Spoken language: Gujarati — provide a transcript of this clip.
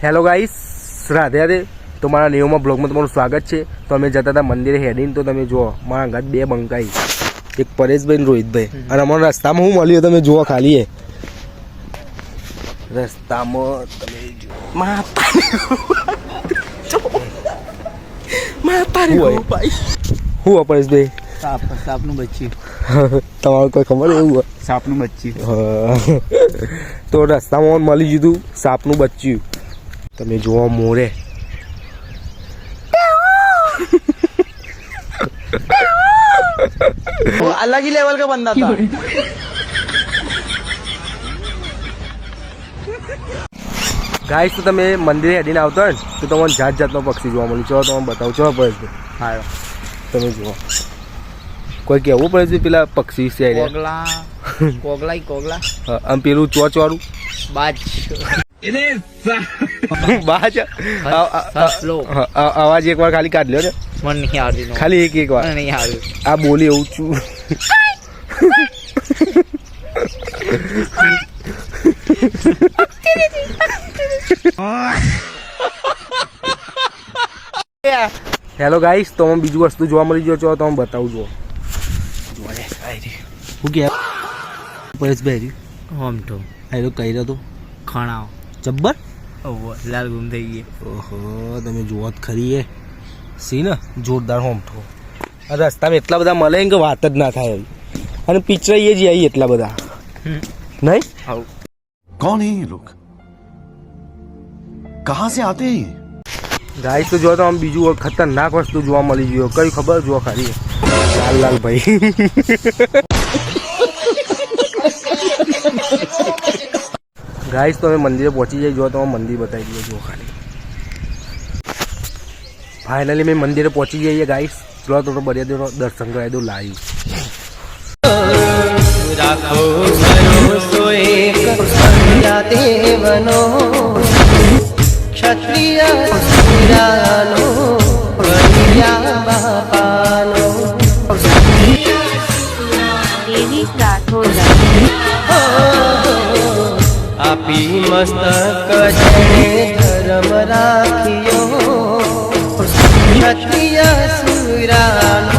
Hello guys, Radhe Radhe. તો મારા ન્યૂમાં બ્લોગમાં તમારું સ્વાગત છે. તો અમે જતા હતા મંદિરે હેડીને, તો તમે જુઓ મારા ઘર બે બંકાઈ, એક પરેશભાઈ ને રોહિતભાઈ, અને અમારા રસ્તામાં હું મળ્યો તમે જુઓ ખાલી રસ્તામાં તમે જુઓ હું પરેશભાઈ સાપનું બચ્ચું તમારું કોઈ ખબર એવું સાપનું બચ્ચું તો રસ્તામાં મળી દીધું સાપનું બચ્ચું. તમે જુઓ મોરે अलग ही लेवल का बंदा था. ગાઈસ. તો તમે મંદિરે હેડીને આવતા હોય ને તો તમને જાત જાતનો પક્ષી જોવા મળ્યું. ચલો તમે બતાવું છો પરેશભાઈ. હા, તમે જુઓ કોઈ કહેવું પડે છે પેલા પક્ષી વિશે કોગલા કોગલા આમ પેલું ચોચ વાળું બાજ બાજ અવાજ એક વાર ખાલી કાઢ લ્યો ને. મને નહીં આવડતી, ખાલી એક વાર નહીં આવડતું. આ બોલી એવું છું. Hello guys. તો અમે બીજું વસ્તુ જોવા મળી ગયો છો તો હું બતાવું છું. શું કે પરેશભાઈ હોમ તો આયરો કઈ રહ્યો તો ખાણાઓ જબ્બર લાલ ગુમ થઈ ગઈ. ઓહો તમે જુઓ જ ખરી એ સી ને જોરદાર હોમઠો. રસ્તામાં એટલા બધા મળે કે વાત જ ના થાય. અને પિક્ચર જ આવી એટલા બધા નહીં. कौन है ये लोग? कहां से आते हैं? ગાઈસ તો જો તો આમ બીજું ખતરનાક વસ્તુ જોવા મળી ગયો. કઈ ખબર જો ખાલી લાલ લાલ ભાઈ. ગાઈસ તો અમે મંદિરે પહોંચી જાય. જો તો મંદિર બતાવી દઈએ. જો ખાલી ફાઇનલી મેં મંદિરે પહોંચી જઈએ ગાઈસ. જો તો બળિયા દેવનો દર્શન કરાવી દઉં લાઈવ. રાખો ભરોસો એક દેવનો ક્ષત્રિય સુરાનો કન્યા બાપાનો દેવી રાઠોડ આપી મસ્તક જણે ધર્મ રાખ્યો ક્ષત્રિય સુરાનો